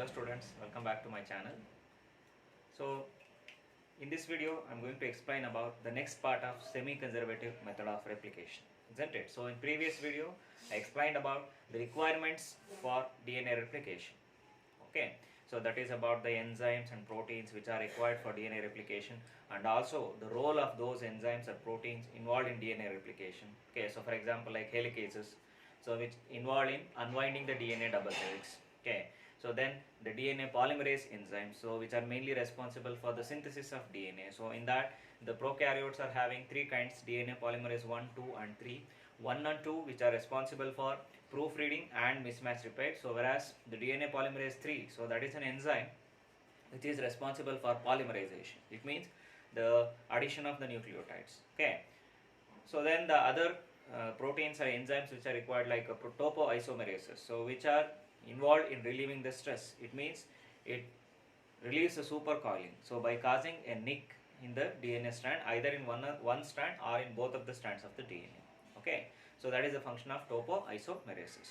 Hello students, welcome back to my channel. So in this video I'm going to explain about the next part of semi-conservative method of replication, isn't it? So in previous video I explained about the requirements for DNA replication. Okay, so that is about the enzymes and proteins which are required for DNA replication, and also the role of those enzymes or proteins involved in DNA replication. Okay, so for example like helicases, so which involved in unwinding the DNA double helix. Okay, so then the DNA polymerase enzymes, so which are mainly responsible for the synthesis of DNA. So in that the prokaryotes are having three kinds: DNA polymerase 1, 2 and 3. 1 and 2 which are responsible for proofreading and mismatch repair. So whereas the DNA polymerase 3, so that is an enzyme which is responsible for polymerization. It means the addition of the nucleotides. Okay. So then the other proteins or enzymes which are required like topoisomerases, so which are involved in relieving the stress. It means it relieves the supercoiling, so by causing a nick in the DNA strand, either in one strand or in both of the strands of the DNA. Okay, so that is the function of topoisomerases.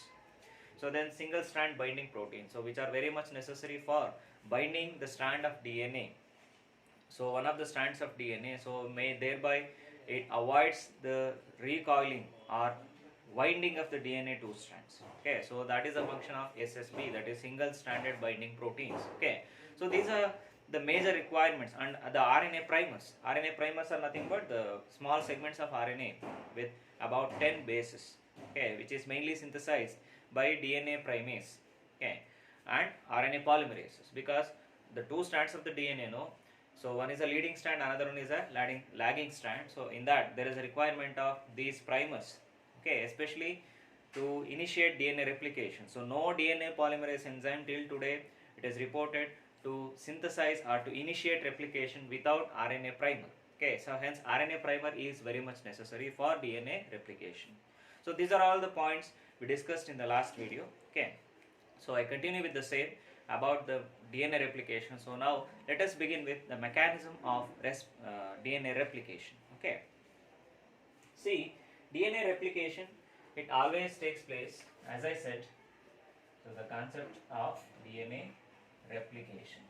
So then single strand binding proteins, so which are very much necessary for binding the strand of DNA. So one of the strands of DNA, so may thereby it avoids the recoiling or winding of the DNA two strands. Okay, so that is a function of SSB, that is single stranded binding proteins. Okay, so these are the major requirements. And the RNA primers. RNA primers are nothing but the small segments of RNA with about 10 bases. Okay, which is mainly synthesized by DNA primase. Okay, and RNA polymerases, because the two strands of the DNA, so one is a leading strand, another one is a lagging strand. So in that there is a requirement of these primers. Okay, especially to initiate DNA replication. So no DNA polymerase enzyme till today it is reported to synthesize or to initiate replication without RNA primer. Okay, so hence RNA primer is very much necessary for DNA replication. So these are all the points we discussed in the last video. Okay, so I continue with the same about the DNA replication. So now let us begin with the mechanism of DNA replication. Okay, see, DNA replication, it always takes place, as I said, so the concept of DNA replication.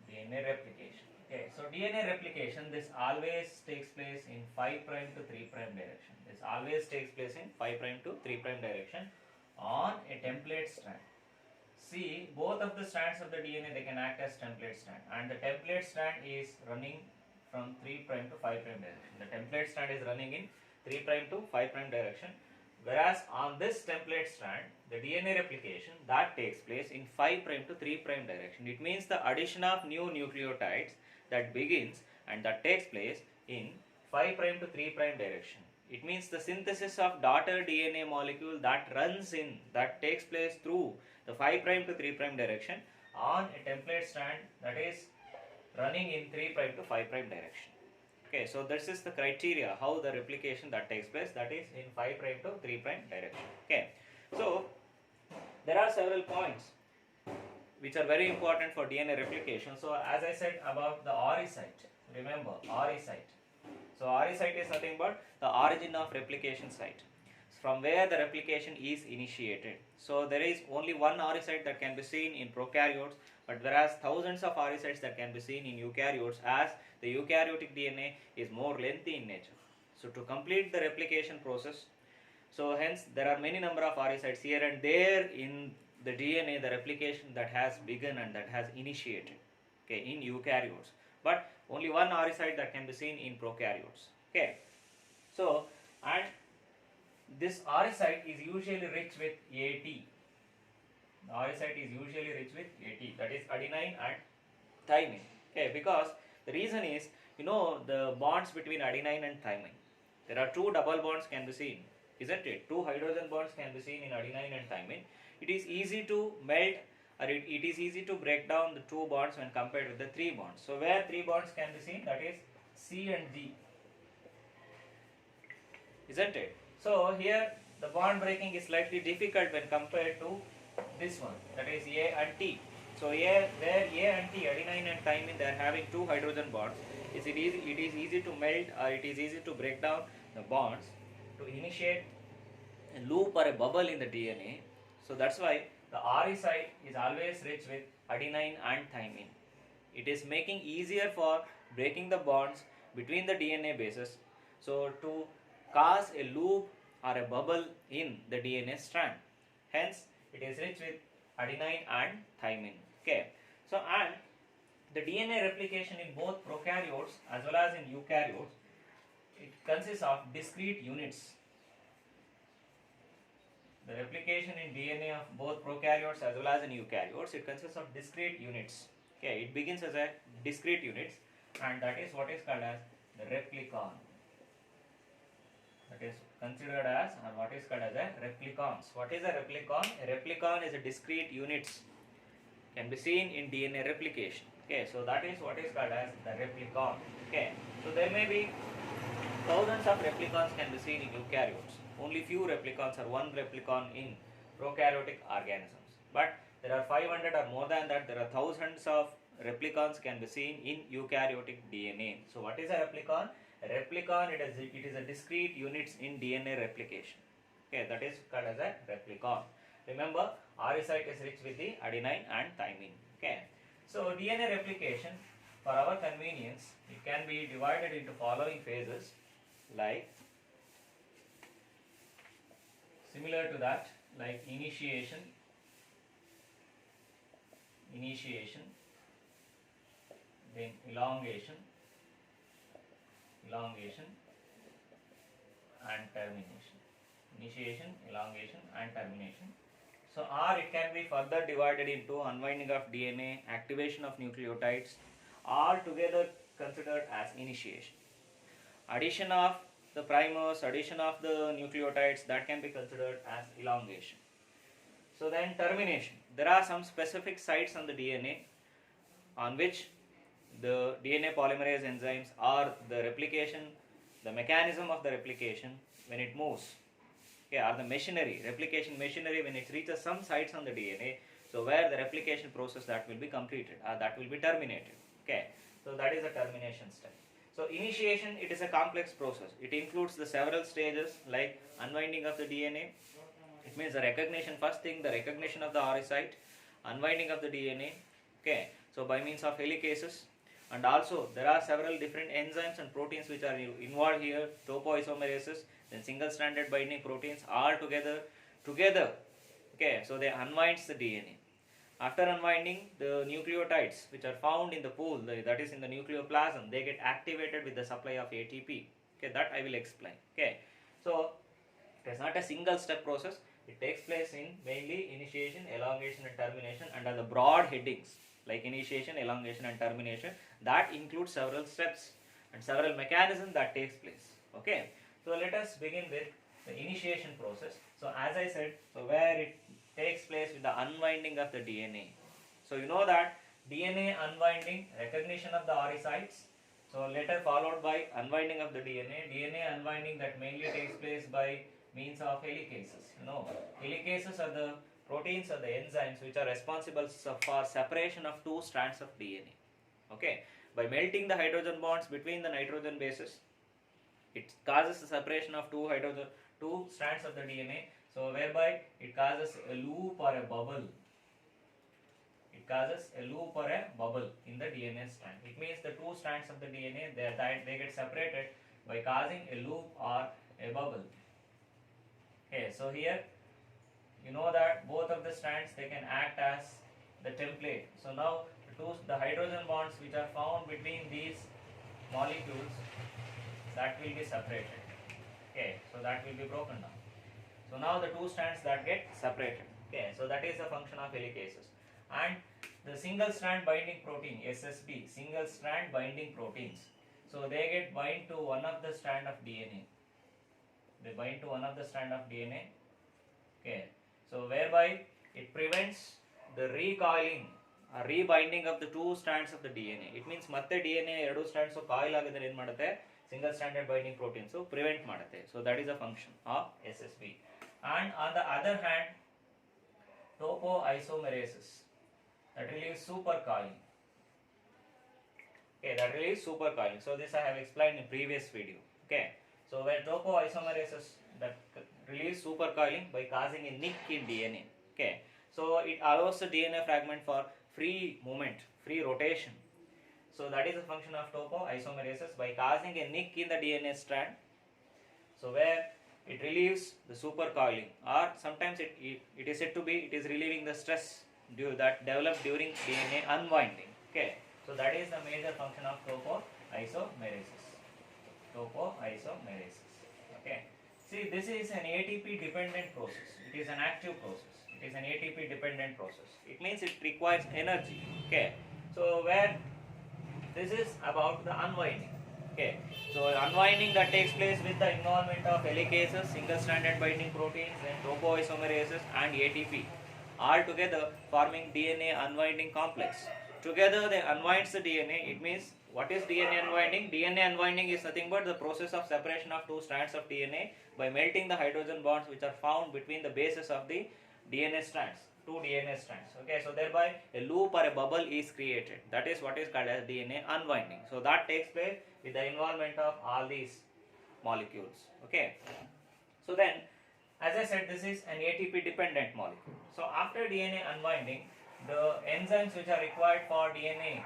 DNA replication. Okay, so DNA replication, this always takes place in 5' to 3' direction. This always takes place in 5' to 3' direction on a template strand. See, both of the strands of the DNA, they can act as template strand, and the template strand is running from 3' to 5' direction. The template strand is running in 3' to 5' direction, whereas on this template strand, the DNA replication that takes place in 5' to 3' direction. It means the addition of new nucleotides that begins and that takes place in 5' to 3' direction. It means the synthesis of daughter DNA molecule that takes place through the 5' to 3' direction on a template strand that is running in 3' to 5' direction. Okay, so this is the criteria how the replication that takes place, that is in 5' to 3' direction. Okay, so there are several points which are very important for DNA replication. So as I said about the RE site, remember RE site. So RE site is nothing but the origin of replication site, from where the replication is initiated. So there is only one RE site that can be seen in prokaryotes, but whereas thousands of RE sites that can be seen in eukaryotes, as the eukaryotic DNA is more lengthy in nature. So to complete the replication process, so hence there are many number of RE sites here and there in the DNA, the replication that has begun and that has initiated, okay, in eukaryotes, but only one RE site that can be seen in prokaryotes. Okay, so and this RE site is usually rich with AT. The RE site is usually rich with AT, that is adenine and thymine. Okay, because the reason is, the bonds between adenine and thymine, there are two double bonds can be seen, isn't it? Two hydrogen bonds can be seen in adenine and thymine. It is easy to melt, or it is easy to break down the two bonds when compared with the three bonds. So where three bonds can be seen, that is C and G, isn't it? So here the bond breaking is slightly difficult when compared to this one, that is A and T. So where A and T, adenine and thymine, they are having two hydrogen bonds, it is easy to melt, or it is easy to break down the bonds to initiate a loop or a bubble in the DNA. So that's why the RE site is always rich with adenine and thymine. It is making easier for breaking the bonds between the DNA bases, so to cause a loop or a bubble in the DNA strand. Hence, it is rich with adenine and thymine. Okay. So, and the DNA replication in both prokaryotes as well as in eukaryotes, it consists of discrete units. The replication in DNA of both prokaryotes as well as in eukaryotes, it consists of discrete units. Okay, it begins as a discrete units, and that is what is called as the replicon. That is considered as, or what is called as a replicons. What is a replicon? A replicon is a discrete units, can be seen in DNA replication. Okay, so that is what is called as the replicon. Okay, so there may be thousands of replicons can be seen in eukaryotes. Only few replicons or one replicon in prokaryotic organisms. But there are 500 or more than that. There are thousands of replicons can be seen in eukaryotic DNA. So what is a replicon? A replicon, it is a discrete units in DNA replication. Okay, that is called as a replicon. Remember, RE site is rich with the adenine and thymine. Okay, so DNA replication, for our convenience, it can be divided into following phases, like similar to that, like initiation, then elongation, and termination. Initiation, elongation, and termination. So, or it can be further divided into unwinding of DNA, activation of nucleotides, all together considered as initiation. Addition of the primers, addition of the nucleotides, that can be considered as elongation. So then termination. There are some specific sites on the DNA on which the DNA polymerase enzymes or the replication, the mechanism of the replication when it moves, okay, or the machinery, replication machinery when it reaches some sites on the DNA, so where the replication process that will be completed or that will be terminated. Okay, so that is a termination step. So initiation, it is a complex process. It includes the several stages like unwinding of the DNA. It means the recognition, first thing, the recognition of the RE site, unwinding of the DNA. Okay, so by means of helicases, and also there are several different enzymes and proteins which are involved here, topoisomerases, then single-stranded binding proteins, all together. Okay, so they unwinds the DNA. After unwinding, the nucleotides which are found in the pool, that is in the nucleoplasm, they get activated with the supply of ATP. Okay, that I will explain. Okay, so it is not a single step process. It takes place in mainly initiation, elongation, and termination under the broad headings like initiation, elongation, and termination. That includes several steps and several mechanisms that takes place. Okay, so let us begin with the initiation process. So as I said, so where it takes place with the unwinding of the DNA. So you know that DNA unwinding, recognition of the RE sites, so later followed by unwinding of the DNA. DNA unwinding that mainly takes place by means of helicases. You know, helicases are the proteins or the enzymes which are responsible for separation of two strands of DNA. Okay, by melting the hydrogen bonds between the nitrogen bases, it causes the separation of two strands of the DNA. So whereby it causes a loop or a bubble. It causes a loop or a bubble in the DNA strand. It means the two strands of the DNA they get separated by causing a loop or a bubble. Okay, so here you know that both of the strands they can act as the template. So now the hydrogen bonds which are found between these molecules, that will be separated. Okay, so that will be broken down. So now the two strands that get separated. Okay, so that is the function of helicases. And the single strand binding protein, SSB, single strand binding proteins. So they get bind to one of the strand of DNA. They bind to one of the strand of DNA. Okay, so whereby it prevents the recoiling or rebinding of the two strands of the DNA. It means ಮತ್ತೆ DNA ಎರಡು strands coil ಆಗಿದ್ರೆ ಏನು ಮಾಡುತ್ತೆ, single stranded binding protein so prevent ಮಾಡುತ್ತೆ. So that is a function of SSB. And on the other hand, topoisomerases that relieves supercoiling. Okay, that relieves supercoiling. So this I have explained in previous video. Okay, so where topoisomerases that relieves supercoiling by causing a nick in DNA. Okay, so it allows the DNA fragment for free movement, free rotation. So that is a function of topoisomerases by causing a nick in the DNA strand. So where it relieves the supercoiling, or sometimes it is said to be it is relieving the stress that developed during DNA unwinding. Okay, so that is the major function of topoisomerases. Topoisomerases. Okay. See, this is an ATP dependent process. It is an active process. It is an ATP dependent process. It means it requires energy. Okay. So where this is about the unwinding. Okay. So unwinding that takes place with the involvement of helicases, single-stranded binding proteins, and topoisomerases and ATP, all together forming DNA unwinding complex. Together they unwinds the DNA. It means what is DNA unwinding? DNA unwinding is nothing but the process of separation of two strands of DNA by melting the hydrogen bonds which are found between the bases of the DNA strands, two DNA strands. Okay, so thereby a loop or a bubble is created. That is what is called as DNA unwinding. So that takes place with the involvement of all these molecules. Okay, so then as I said, this is an ATP dependent molecule. So after DNA unwinding, the enzymes which are required for DNA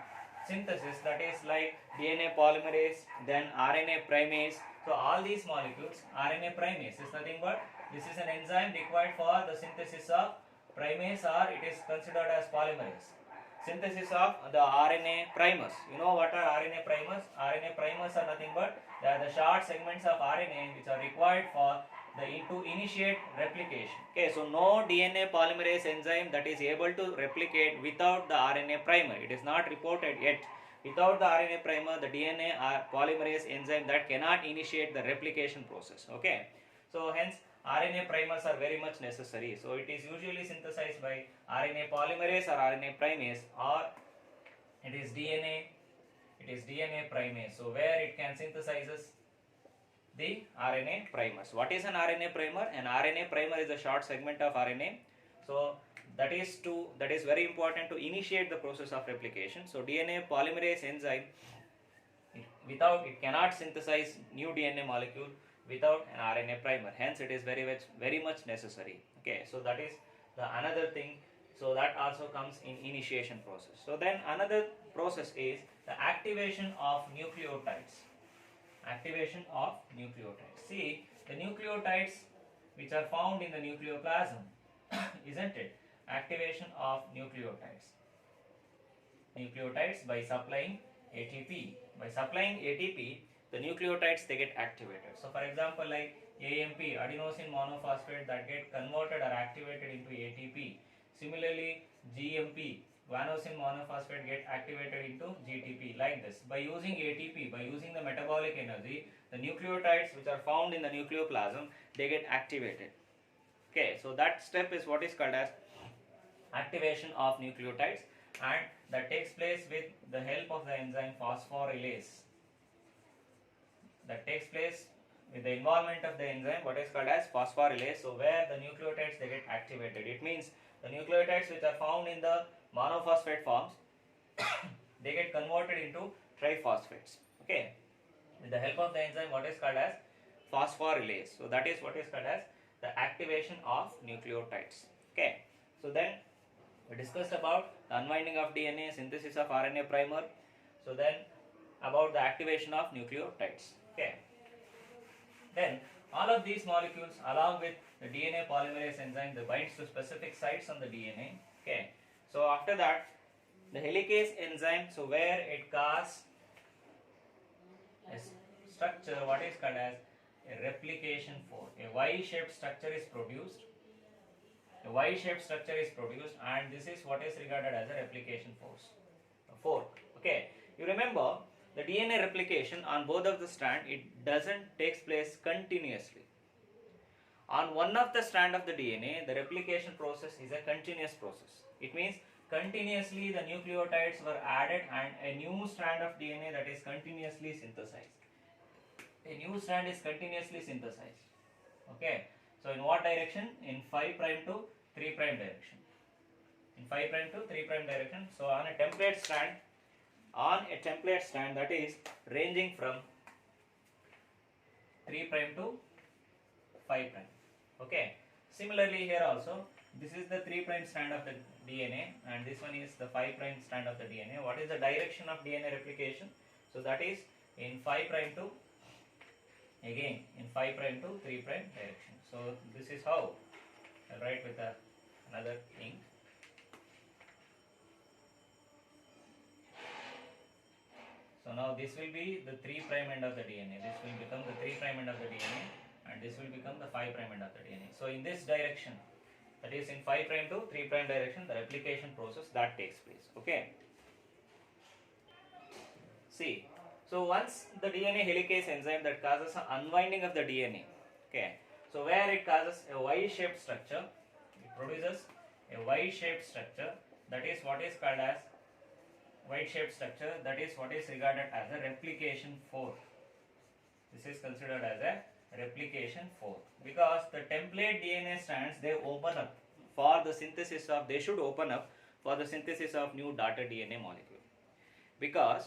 synthesis, that is like DNA polymerase, then RNA primase. So all these molecules, RNA primase is nothing but this is an enzyme required for the synthesis of primase, or it is considered as polymerase. Synthesis of the RNA primers. You know what are RNA primers? RNA primers are nothing but they are the short segments of RNA which are required for to initiate replication. Okay, so no DNA polymerase enzyme that is able to replicate without the RNA primer. It is not reported yet. Without the RNA primer, the DNA polymerase enzyme that cannot initiate the replication process. Okay, so hence RNA primers are very much necessary. So it is usually synthesized by RNA polymerase or RNA primase, or it is DNA primase. So where it can synthesizes the RNA primers. What is an RNA primer? An RNA primer is a short segment of RNA. So that is very important to initiate the process of replication. So DNA polymerase enzyme, without it cannot synthesize new DNA molecule without an RNA primer. Hence it is very much necessary. Okay, so that is the another thing. So that also comes in initiation process. So then another process is the activation of nucleotides. Activation of nucleotides. See, the nucleotides which are found in the nucleoplasm, isn't it? Activation of nucleotides. Nucleotides by supplying ATP. By supplying ATP, the nucleotides they get activated. So for example, like AMP, adenosine monophosphate, that get converted or activated into ATP. Similarly, GMP, guanosine monophosphate, get activated into GTP, like this. By using ATP, by using the metabolic energy, the nucleotides which are found in the nucleoplasm, they get activated. Okay, so that step is what is called as activation of nucleotides, and that takes place with the help of the enzyme phosphorylase. That takes place with the involvement of the enzyme what is called as phosphorylase. So where the nucleotides they get activated, it means the nucleotides which are found in the monophosphate forms they get converted into triphosphates. Okay, with the help of the enzyme what is called as phosphorylase. So that is what is called as the activation of nucleotides. Okay, so then we discussed about the unwinding of DNA, synthesis of RNA primer. So then about the activation of nucleotides. Okay, then all of these molecules along with the DNA polymerase enzyme, they binds to specific sites on the DNA. Okay, so after that the helicase enzyme, so where it causes a structure what is called as a replication fork. A Y-shaped structure is produced. A Y-shaped structure is produced, and this is what is regarded as a replication fork. Okay, you remember the DNA replication on both of the strand, it doesn't takes place continuously. On one of the strand of the DNA, the replication process is a continuous process. It means continuously the nucleotides were added and a new strand of DNA that is continuously synthesized. A new strand is continuously synthesized. Okay, so in what direction? In 5' to 3' direction. In 5' to 3' direction. So on a template strand that is ranging from 3' to 5'. Okay, similarly here also this is the 3 prime strand of the DNA and this one is the 5 prime strand of the DNA. What is the direction of DNA replication? So that is in 5 prime to, again in 5 prime to 3 prime direction. So this is how I'll write with another ink. So now this will be the 3 prime end of the DNA. This will become the 3 prime end of the DNA and this will become the 5 prime end of the DNA. So in this direction, that is in 5 prime to 3 prime direction, the replication process that takes place. Okay. See, so once the DNA helicase enzyme that causes an unwinding of the DNA, okay, so where it causes a Y-shaped structure, it produces a Y-shaped structure, that is what is called as Y-shaped structure, that is what is regarded as a replication fork. This is considered as a replication fork because the template DNA strands, they open up for the synthesis of, they should open up for the synthesis of new daughter DNA molecule, because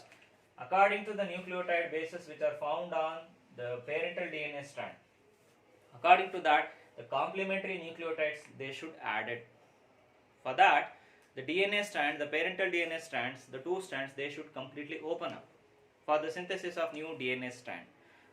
according to the nucleotide bases which are found on the parental DNA strand, according to that the complementary nucleotides they should add it. For that the DNA strand, the parental DNA strands, the two strands, they should completely open up for the synthesis of new DNA strand.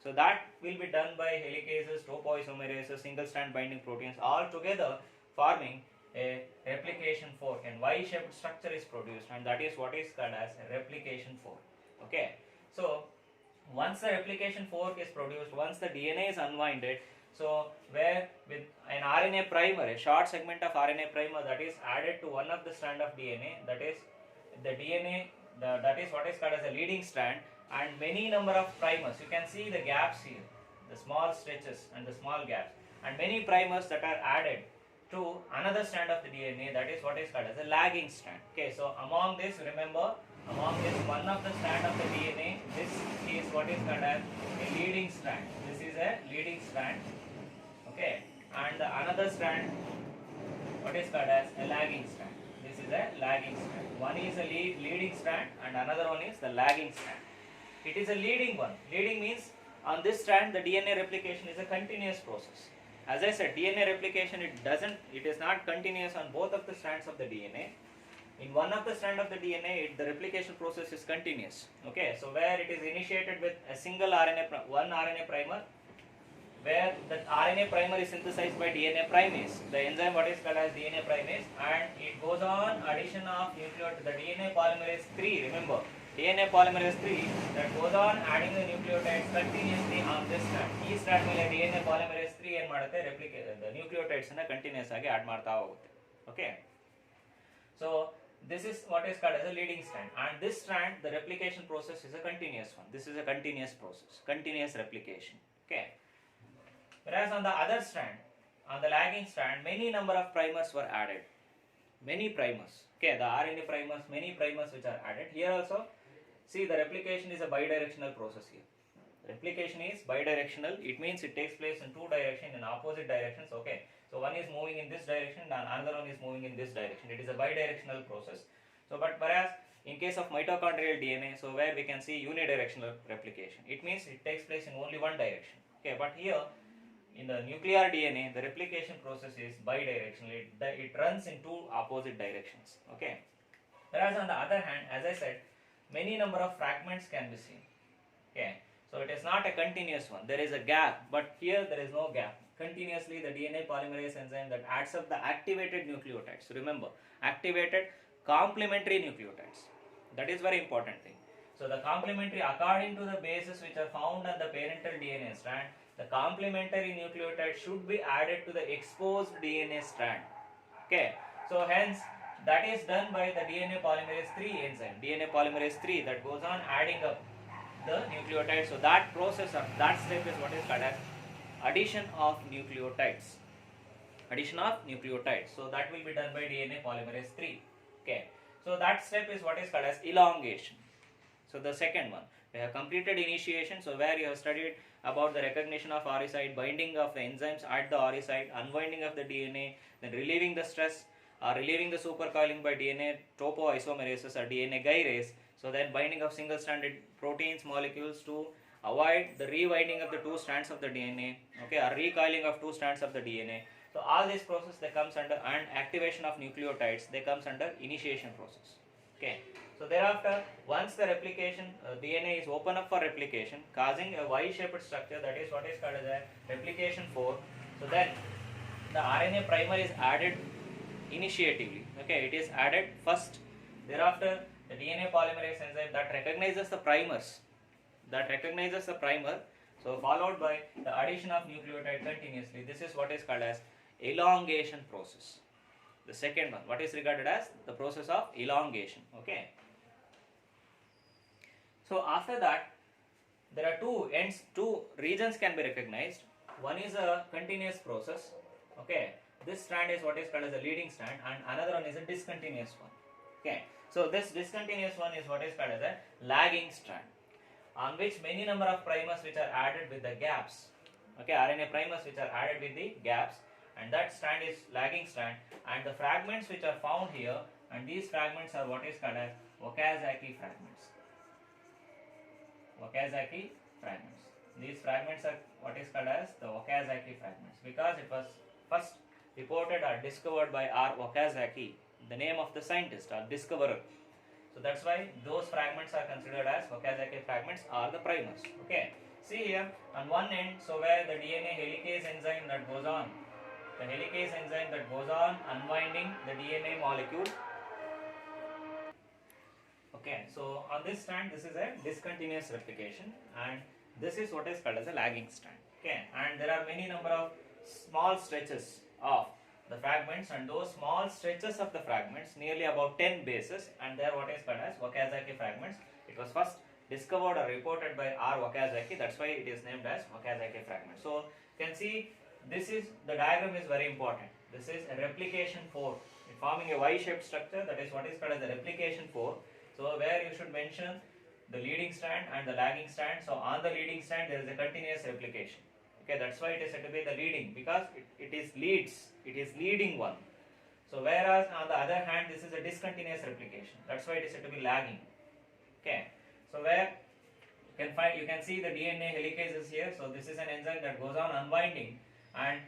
So that will be done by helicases, topoisomerases, single strand binding proteins, all together forming a replication fork, and Y-shaped structure is produced, and that is what is called as a replication fork. Okay, so once the replication fork is produced, once the DNA is unwinded, so where with an RNA primer, a short segment of RNA primer that is added to one of the strand of DNA, that is the DNA, that is what is called as a leading strand, and many number of primers, you can see the gaps here, the small stretches and the small gaps, and many primers that are added to another strand of the DNA, that is what is called as a lagging strand. Okay, so among this, remember, among this one of the strand of the DNA, this is what is called as a leading strand. This is a leading strand. Okay, and the another strand, what is called as a lagging strand. This is a lagging strand. One is a leading strand and another one is the lagging strand. It is a leading one. Leading means on this strand the DNA replication is a continuous process. As I said, DNA replication, it is not continuous on both of the strands of the DNA. In one of the strand of the DNA, the replication process is continuous. Okay, so where it is initiated with a single one RNA primer, where the RNA primer is synthesized by DNA primase, the enzyme what is called as DNA primase, and it goes on addition of nucleotide, the DNA polymerase 3, remember, DNA polymerase 3 that goes on adding the nucleotides continuously on this strand. Ee strand ಮೇಲೆ DNA polymerase 3 ಏನು ಮಾಡುತ್ತೆ, the nucleotides ಅನ್ನು continuous ಆಗಿ add ಮಾಡ್ತಾ ಹೋಗುತ್ತೆ. Okay, so this is what is called as a leading strand, and this strand, the replication process is a continuous one. This is a continuous process, continuous replication. Okay, whereas on the other strand, on the lagging strand, many number of primers were added, many primers. Okay, the RNA primers, many primers which are added here also. See, the replication is a bidirectional process here. Replication is bidirectional. It means it takes place in two directions, in opposite directions. Okay, so one is moving in this direction and another one is moving in this direction. It is a bidirectional process. So, but whereas in case of mitochondrial DNA, so where we can see unidirectional replication, it means it takes place in only one direction. Okay, but here in the nuclear DNA, the replication process is bidirectional. It runs in two opposite directions. Okay, whereas on the other hand, as I said, many number of fragments can be seen. Okay, so it is not a continuous one. There is a gap, but here there is no gap. Continuously the DNA polymerase enzyme that adds up the activated nucleotides. Remember, activated complementary nucleotides. That is very important thing. So the complementary, according to the bases which are found on the parental DNA strand, the complementary nucleotide should be added to the exposed DNA strand. Okay, so hence that is done by the DNA polymerase 3 enzyme, DNA polymerase 3 that goes on adding up the nucleotides. So that process of that step is what is called as addition of nucleotides. Addition of nucleotides. So that will be done by DNA polymerase 3. Okay, so that step is what is called as elongation. So the second one, we have completed initiation. So where you have studied about the recognition of RE site, binding of the enzymes at the RE site, unwinding of the DNA, then relieving the stress or relieving the supercoiling by DNA topoisomerases or DNA gyrase. So then binding of single stranded proteins molecules to avoid the rewinding of the two strands of the DNA, okay, or recoiling of two strands of the DNA. So all this process they comes under, and activation of nucleotides they comes under initiation process. Okay. So thereafter, once the replication DNA is open up for replication, causing a Y-shaped structure, that is what is called as a replication 4. So then the RNA primer is added initiatively. Okay, it is added first. Thereafter, the DNA polymerase enzyme that recognizes the primers, so followed by the addition of nucleotide continuously. This is what is called as elongation process. The second one, what is regarded as the process of elongation. Okay. So after that, there are two regions can be recognized. One is a continuous process. Okay. This strand is what is called as a leading strand, and another one is a discontinuous one. Okay. So this discontinuous one is what is called as a lagging strand, on which many number of primers which are added with the gaps. Okay, RNA primers which are added with the gaps, and that strand is lagging strand, and the fragments which are found here, and these fragments are what is called as Okazaki fragments. Okazaki fragments. These fragments are what is called as the Okazaki fragments, because it was first reported or discovered by R. Okazaki, the name of the scientist or discoverer. So that's why those fragments are considered as Okazaki fragments or the primers. Okay. See here on one end, so where the DNA helicase enzyme that goes on, unwinding the DNA molecule. Okay, so on this strand, this is a discontinuous replication, and this is what is called as a lagging strand. Okay, and there are many number of small stretches of the fragments, and those small stretches of the fragments, nearly about 10 bases, and they are what is called as Okazaki fragments. It was first discovered or reported by R. Okazaki. That's why it is named as Okazaki fragment. So you can see this is, the diagram is very important. This is a replication 4, forming a Y-shaped structure. That is what is called as the replication 4. So where you should mention the leading strand and the lagging strand. So on the leading strand there is a continuous replication. Okay, that's why it is said to be the leading, because it is leading one. So whereas on the other hand, this is a discontinuous replication. That's why it is said to be lagging. Okay. So where you can see the DNA helicases here. So this is an enzyme that goes on unwinding, and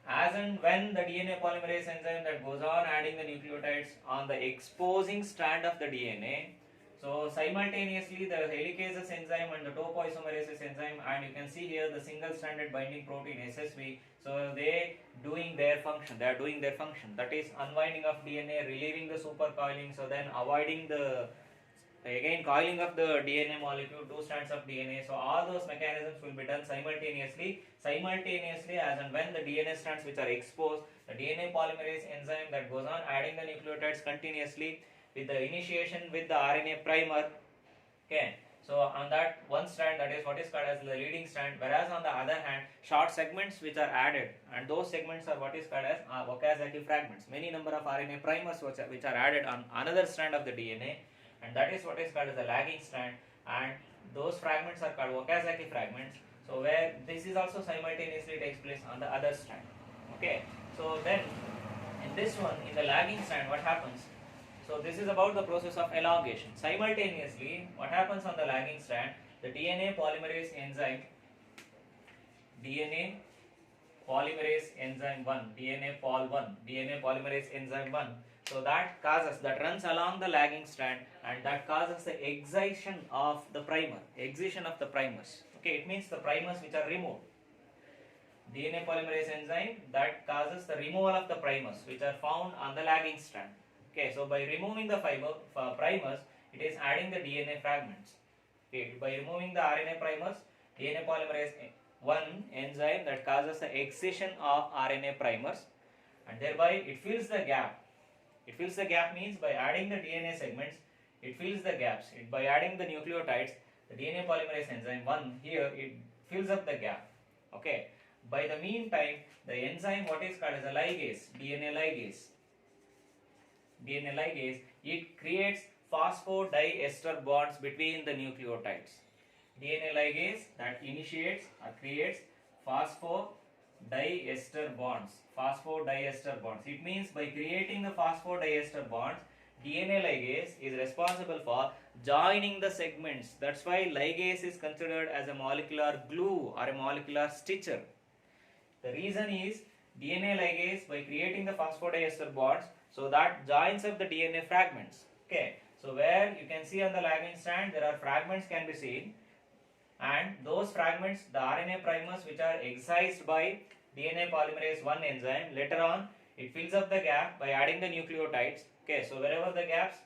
as and when the DNA polymerase enzyme that goes on adding the nucleotides on the exposing strand of the DNA, so simultaneously the helicases enzyme and the topoisomerase enzyme, and you can see here the single stranded binding protein SSB, so they are doing their function, that is unwinding of DNA, relieving the supercoiling, so then avoiding the again coiling of the DNA molecule, two strands of DNA. So all those mechanisms will be done simultaneously as and when the DNA strands which are exposed, the DNA polymerase enzyme that goes on adding the nucleotides continuously with the initiation with the RNA primer. Okay, so on that one strand, that is what is called as the leading strand, whereas on the other hand, short segments which are added, and those segments are what is called as Okazaki fragments. Many number of RNA primers which are added on another strand of the DNA, and that is what is called as the lagging strand, and those fragments are called Okazaki fragments. So where this is also simultaneously takes place on the other strand. Okay, so then in this one, in the lagging strand, what happens? So this is about the process of elongation. Simultaneously, what happens on the lagging strand? The DNA polymerase enzyme 1, so that runs along the lagging strand, and that causes the excision of the primers. Okay, it means the primers which are removed. DNA polymerase enzyme that causes the removal of the primers which are found on the lagging strand. Okay, so by removing the primers, it is adding the DNA fragments. Okay, by removing the RNA primers, DNA polymerase 1 enzyme that causes the excision of RNA primers, and thereby it fills the gap. It fills the gap means by adding the DNA segments, it fills the gaps. By adding the nucleotides, the DNA polymerase enzyme 1 here, it fills up the gap. Okay. By the meantime, the enzyme what is called as a ligase, DNA ligase, it creates phosphodiester bonds between the nucleotides. DNA ligase that initiates or creates phosphodiester bonds. It means by creating the phosphodiester bonds, DNA ligase is responsible for joining the segments. That's why ligase is considered as a molecular glue or a molecular stitcher. The reason is DNA ligase by creating the phosphodiester bonds, so that joins up the DNA fragments. Okay, so where you can see on the lagging strand there are fragments can be seen, and those fragments, the RNA primers which are excised by DNA polymerase 1 enzyme, later on it fills up the gap by adding the nucleotides. Okay, so wherever the gaps,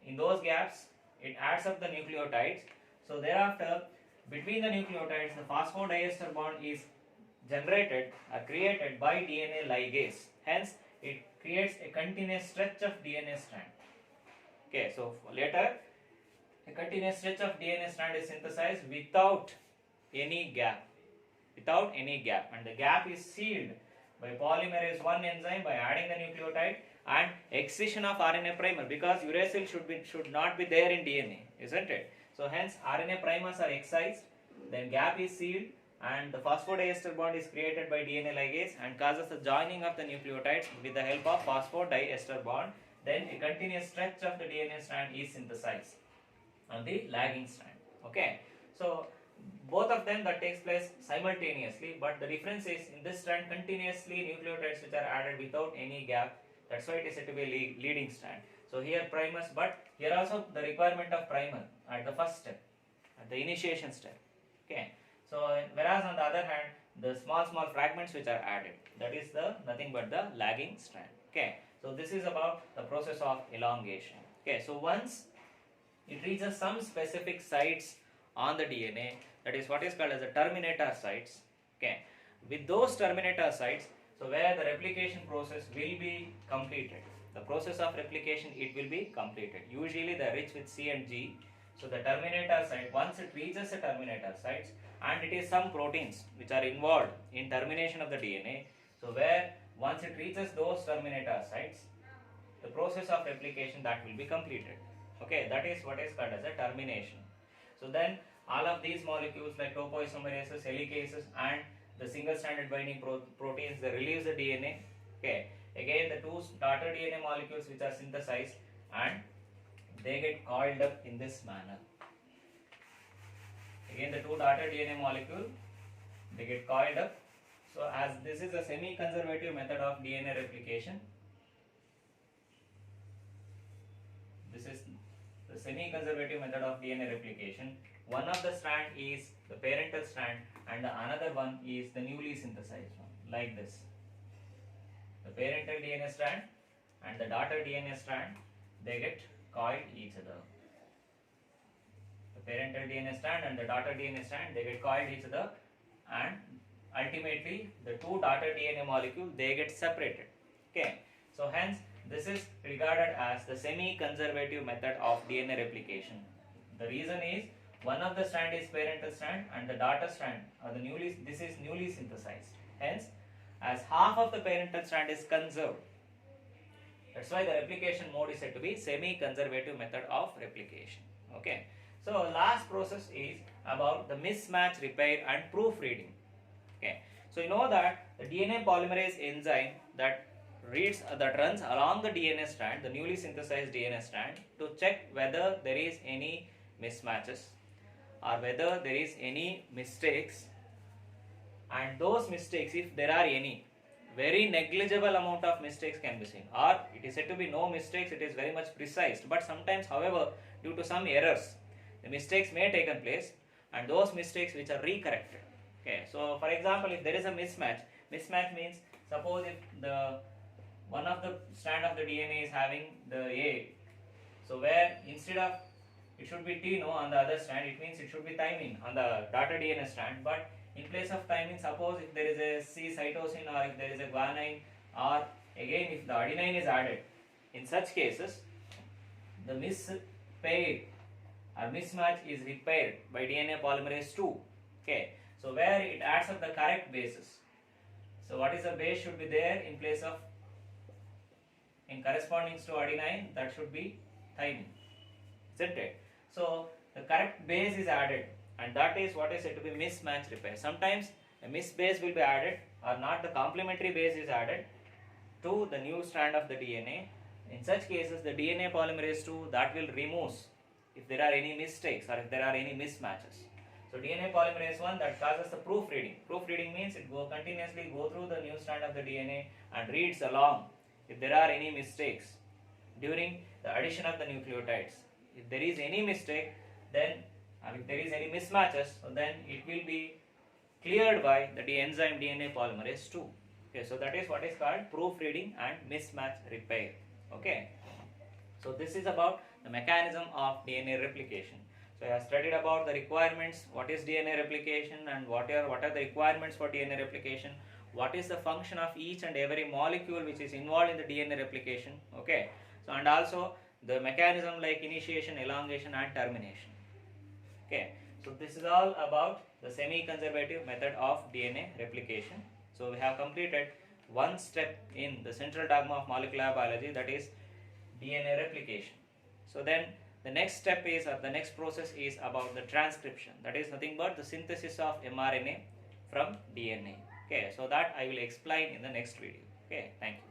in those gaps it adds up the nucleotides. So thereafter, between the nucleotides, the phosphodiester bond is generated or created by DNA ligase. Hence, it creates a continuous stretch of DNA strand. Okay, so later a continuous stretch of DNA strand is synthesized without any gap, and the gap is sealed by polymerase 1 enzyme by adding the nucleotide and excision of RNA primer, because uracil should not be there in DNA, isn't it? So hence RNA primers are excised, then gap is sealed, and the phosphodiester bond is created by DNA ligase and causes the joining of the nucleotides with the help of phosphodiester bond. Then a continuous stretch of the DNA strand is synthesized on the lagging strand. Okay, so both of them that takes place simultaneously, but the difference is in this strand continuously nucleotides which are added without any gap. That's why it is said to be a leading strand. So here primers, but here also the requirement of primer at the first step, at the initiation step. Okay, so whereas on the other hand, the small fragments which are added, that is the nothing but the lagging strand. Okay, so this is about the process of elongation. Okay, so once it reaches some specific sites on the DNA, that is what is called as the terminator sites. Okay, with those terminator sites, so where the replication process will be completed, the process of replication, it will be completed. Usually they are rich with C and G. So the terminator site, once it reaches the terminator sites, and it is some proteins which are involved in termination of the DNA, so where once it reaches those terminator sites, the process of replication that will be completed. Okay, that is what is called as a termination. So then all of these molecules like topoisomerases, helicases and the single stranded binding proteins, they release the DNA. Okay, again the two daughter DNA molecules which are synthesized and they get coiled up in this manner. Again the two daughter DNA molecule, they get coiled up. So as this is a semi-conservative method of DNA replication, this is the semi-conservative method of DNA replication. One of the strand is the parental strand and the another one is the newly synthesized one, like this. The parental DNA strand and the daughter DNA strand, they get coiled each other. The parental DNA strand and the daughter DNA strand, they get coiled each other, and ultimately the two daughter DNA molecule, they get separated. Okay, so hence this is regarded as the semi-conservative method of DNA replication. The reason is one of the strand is parental strand and the daughter strand or this is newly synthesized. Hence, as half of the parental strand is conserved, that's why the replication mode is said to be semi-conservative method of replication. Okay, so last process is about the mismatch repair and proofreading. Okay, so you know that the DNA polymerase enzyme that runs along the DNA strand, the newly synthesized DNA strand, to check whether there is any mismatches or whether there is any mistakes, and those mistakes, if there are any, very negligible amount of mistakes can be seen, or it is said to be no mistakes, it is very much precise, but sometimes however due to some errors the mistakes may taken place, and those mistakes which are recorrected. Okay, so for example, if there is a mismatch means suppose if the one of the strand of the DNA is having the A, so where instead of it should be T on the other strand, it means it should be thymine on the daughter DNA strand, but in place of thymine, suppose if there is a C cytosine or if there is a guanine, or again if the adenine is added, in such cases the mispair or mismatch is repaired by DNA polymerase 2. Okay, so where it adds up the correct bases. So what is the base should be there in place of, in corresponding to adenine, that should be thymine, isn't it? So the correct base is added, and that is what is said to be mismatch repair. Sometimes a miss base will be added or not, the complementary base is added to the new strand of the DNA. In such cases the DNA polymerase 2 that will remove if there are any mistakes or if there are any mismatches. So DNA polymerase 1 that causes the proofreading. Proofreading means it continuously go through the new strand of the DNA and reads along if there are any mistakes during the addition of the nucleotides. If there is any mistake, then if there is any mismatches, then it will be cleared by the enzyme DNA polymerase 2. Okay, so that is what is called proofreading and mismatch repair. Okay, so this is about the mechanism of DNA replication. So I have studied about the requirements, what is DNA replication and what are the requirements for DNA replication, what is the function of each and every molecule which is involved in the DNA replication. Okay, so and also the mechanism like initiation, elongation and termination. Okay, so this is all about the semi-conservative method of DNA replication. So we have completed one step in the central dogma of molecular biology, that is DNA replication. So then the next step is, or the next process is about the transcription, that is nothing but the synthesis of mRNA from DNA. Okay, so that I will explain in the next video. Okay, thank you.